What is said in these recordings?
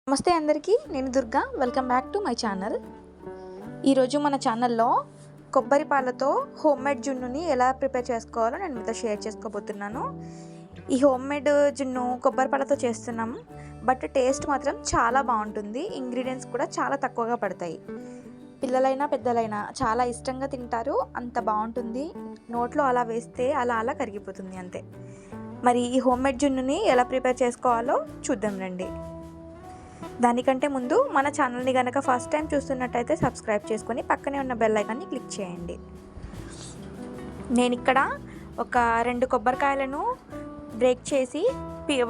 నమస్తే అందరికీ, నేను Durga. Welcome back to my channel. ఈరోజు మన ఛానల్లో కొబ్బరి పాలతో హోమ్మేడ్ జున్నుని ఎలా ప్రిపేర్ చేసుకోవాలో నేను మీతో షేర్ చేసుకోబోతున్నాను. ఈ హోమ్మేడ్ జున్ను కొబ్బరి పాలతో చేస్తున్నాం, బట్ టేస్ట్ మాత్రం చాలా బాగుంటుంది. ఇంగ్రీడియంట్స్ కూడా చాలా తక్కువగా పడతాయి. పిల్లలైనా పెద్దలైనా చాలా ఇష్టంగా తింటారు. అంత బాగుంటుంది. నోట్లో అలా వేస్తే అలా కరిగిపోతుంది అంతే. మరి ఈ హోమ్మేడ్ జున్నుని ఎలా ప్రిపేర్ చేసుకోవాలో చూద్దాం రండి. దానికంటే ముందు మన ఛానల్ని కనుక ఫస్ట్ టైం చూస్తున్నట్టయితే సబ్స్క్రైబ్ చేసుకొని పక్కనే ఉన్న బెల్ ఐకాన్ని క్లిక్ చేయండి. నేను ఇక్కడ ఒక 2 కొబ్బరికాయలను బ్రేక్ చేసి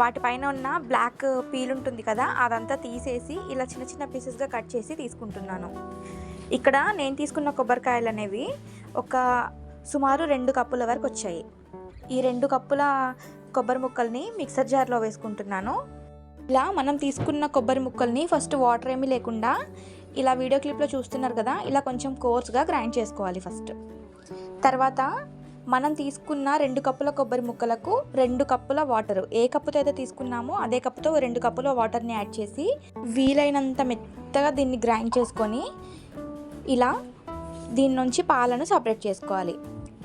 వాటిపైన ఉన్న బ్లాక్ పీల్ ఉంటుంది కదా, అదంతా తీసేసి ఇలా చిన్న చిన్న పీసెస్గా కట్ చేసి తీసుకుంటున్నాను. ఇక్కడ నేను తీసుకున్న కొబ్బరికాయలు అనేవి సుమారు 2 కప్పుల వరకు వచ్చాయి. ఈ 2 కప్పుల కొబ్బరి ముక్కల్ని మిక్సర్ జార్లో వేసుకుంటున్నాను. ఇలా మనం తీసుకున్న కొబ్బరి ముక్కల్ని ఫస్ట్ వాటర్ ఏమీ లేకుండా ఇలా వీడియో క్లిప్లో చూస్తున్నారు కదా, ఇలా కొంచెం కోర్స్గా గ్రైండ్ చేసుకోవాలి ఫస్ట్. తర్వాత మనం తీసుకున్న 2 కప్పుల కొబ్బరి ముక్కలకు 2 కప్పుల వాటర్, ఏ కప్పుతో అయితే తీసుకున్నామో అదే కప్పుతో 2 కప్పుల వాటర్ని యాడ్ చేసి వీలైనంత మెత్తగా దీన్ని గ్రైండ్ చేసుకొని ఇలా దీని నుంచి పాలను సపరేట్ చేసుకోవాలి.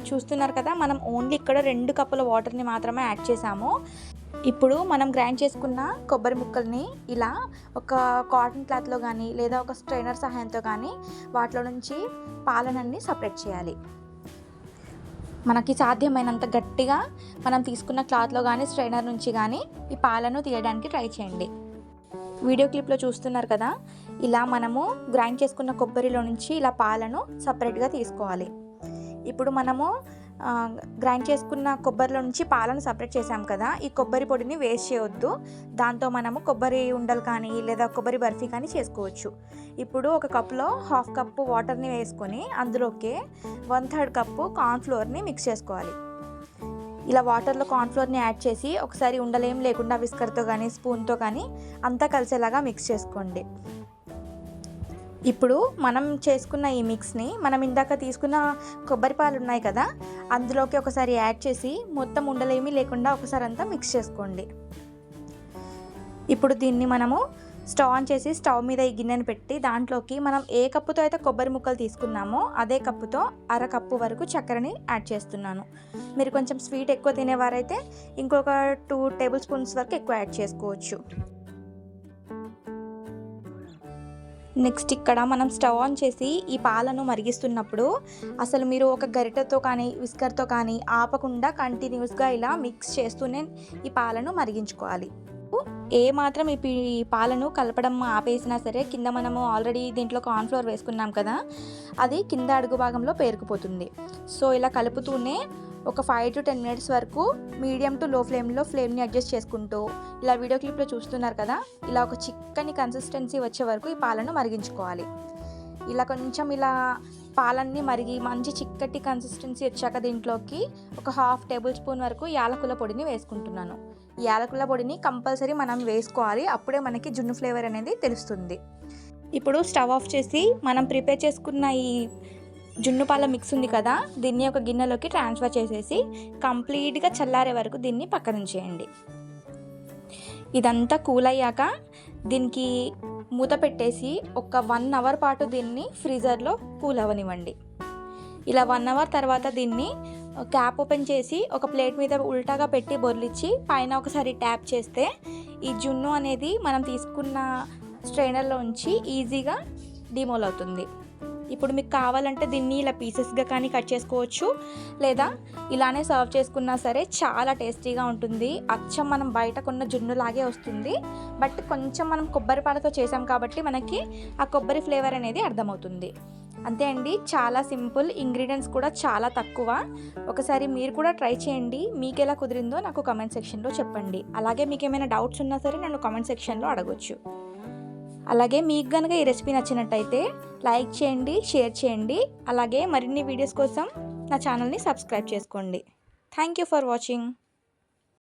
చూస్తున్నారు కదా, మనం ఓన్లీ ఇక్కడ 2 కప్పుల వాటర్ని మాత్రమే యాడ్ చేసాము. ఇప్పుడు మనం గ్రైండ్ చేసుకున్న కొబ్బరి ముక్కల్ని ఇలా ఒక కాటన్ క్లాత్లో కానీ లేదా ఒక స్ట్రైనర్ సహాయంతో కానీ వాటిలో నుంచి పాలనన్ని సపరేట్ చేయాలి. మనకి సాధ్యమైనంత గట్టిగా మనం తీసుకున్న క్లాత్లో కానీ స్ట్రైనర్ నుంచి కానీ ఈ పాలను తీయడానికి ట్రై చేయండి. వీడియో క్లిప్లో చూస్తున్నారు కదా, ఇలా మనము గ్రైండ్ చేసుకున్న కొబ్బరిలో నుంచి ఇలా పాలను సపరేట్గా తీసుకోవాలి. ఇప్పుడు మనము గ్రైండ్ చేసుకున్న కొబ్బరిలో నుంచి పాలను సపరేట్ చేసాం కదా, ఈ కొబ్బరి పొడిని వేస్ట్ చేయవద్దు. దాంతో మనము కొబ్బరి ఉండలు కానీ లేదా కొబ్బరి బర్ఫీ కానీ చేసుకోవచ్చు. ఇప్పుడు ఒక కప్లో 1/2 కప్పు వాటర్ని వేసుకొని అందులోకి 1/3 కప్పు కార్న్ఫ్లోర్ని మిక్స్ చేసుకోవాలి. ఇలా వాటర్లో కార్న్ఫ్లోర్ని యాడ్ చేసి ఒకసారి ఉండలేం లేకుండా విస్కర్తో కానీ స్పూన్తో కానీ అంతా కలిసేలాగా మిక్స్ చేసుకోండి. ఇప్పుడు మనం చేసుకున్న ఈ మిక్స్ని మనం ఇందాక తీసుకున్న కొబ్బరి పాలు ఉన్నాయి కదా, అందులోకి ఒకసారి యాడ్ చేసి మొత్తం ఉండలేమీ లేకుండా ఒకసారి అంతా మిక్స్ చేసుకోండి. ఇప్పుడు దీన్ని మనము స్టవ్ ఆన్ చేసి స్టవ్ మీద ఈ గిన్నెను పెట్టి దాంట్లోకి మనం ఏ కప్పుతో అయితే కొబ్బరి ముక్కలు తీసుకున్నామో అదే కప్పుతో 1/2 కప్పు వరకు చక్కెరని యాడ్ చేస్తున్నాను. మీరు కొంచెం స్వీట్ ఎక్కువ తినేవారైతే ఇంకొక 2 టేబుల్ స్పూన్స్ వరకు ఎక్కువ యాడ్ చేసుకోవచ్చు. నెక్స్ట్ ఇక్కడ మనం స్టవ్ ఆన్ చేసి ఈ పాలను మరిగిస్తున్నప్పుడు అసలు మీరు ఒక గరిటెతో కానీ విస్కర్తో కానీ ఆపకుండా కంటిన్యూస్గా ఇలా మిక్స్ చేస్తూనే ఈ పాలను మరిగించుకోవాలి. ఏ మాత్రం ఈ పాలను కలపడం ఆపేసినా సరే కింద మనము ఆల్రెడీ దీంట్లో కార్న్ఫ్లోర్ వేసుకున్నాం కదా, అది కింద అడుగు భాగంలో పేరుకుపోతుంది. సో ఇలా కలుపుతూనే ఒక 5 to 10 minutes వరకు మీడియం టు లో ఫ్లేమ్ని అడ్జస్ట్ చేసుకుంటూ ఇలా వీడియో క్లిప్లో చూస్తున్నారు కదా, ఇలా ఒక చిక్కని కన్సిస్టెన్సీ వచ్చే వరకు ఈ పాలను మరిగించుకోవాలి. ఇలా కొంచెం ఇలా పాలన్నీ మరిగి మంచి చిక్కటి కన్సిస్టెన్సీ వచ్చాక దీంట్లోకి ఒక 1/2 టేబుల్ స్పూన్ వరకు యాలకుల పొడిని వేసుకుంటున్నాను. ఈ యాలకుల పొడిని కంపల్సరీ మనం వేసుకోవాలి, అప్పుడే మనకి జున్ను ఫ్లేవర్ అనేది తెలుస్తుంది. ఇప్పుడు స్టవ్ ఆఫ్ చేసి మనం ప్రిపేర్ చేసుకున్న ఈ జున్ను పాల మిక్స్ ఉంది కదా, దీన్ని ఒక గిన్నెలోకి ట్రాన్స్ఫర్ చేసేసి కంప్లీట్గా చల్లారే వరకు దీన్ని పక్కన ఉంచేయండి. ఇదంతా కూల్ అయ్యాక దీనికి మూత పెట్టేసి ఒక 1 అవర్ పాటు దీన్ని ఫ్రీజర్లో కూల్ అవ్వనివ్వండి. ఇలా 1 అవర్ తర్వాత దీన్ని క్యాప్ ఓపెన్ చేసి ఒక ప్లేట్ మీద ఉల్టాగా పెట్టి బొర్లిచ్చి పైన ఒకసారి ట్యాప్ చేస్తే ఈ జున్ను అనేది మనం తీసుకున్న స్ట్రైనర్లో ఉంచి ఈజీగా డిమోల్ అవుతుంది. ఇప్పుడు మీకు కావాలంటే దీన్ని ఇలా పీసెస్గా కానీ కట్ చేసుకోవచ్చు, లేదా ఇలానే సర్వ్ చేసుకున్నా సరే చాలా టేస్టీగా ఉంటుంది. అచ్చం మనం బయట కొన్న జున్నులాగే వస్తుంది, బట్ కొంచెం మనం కొబ్బరి పాలతో చేసాం కాబట్టి మనకి ఆ కొబ్బరి ఫ్లేవర్ అనేది అర్థమవుతుంది. అంతే అండి, చాలా సింపుల్. ఇంగ్రీడియంట్స్ కూడా చాలా తక్కువ. ఒకసారి మీరు కూడా ట్రై చేయండి. మీకు ఎలా కుదిరిందో నాకు కామెంట్ సెక్షన్లో చెప్పండి. అలాగే మీకు ఏమైనా డౌట్స్ ఉన్నా సరే నన్ను కామెంట్ సెక్షన్లో అడగొచ్చు. అలాగే మీకు కనుక ఈ రెసిపీ నచ్చినట్టయితే లైక్ చేయండి, షేర్ చేయండి. అలాగే మరిన్ని వీడియోస్ కోసం నా ఛానల్ని సబ్స్క్రైబ్ చేసుకోండి. Thank you for watching.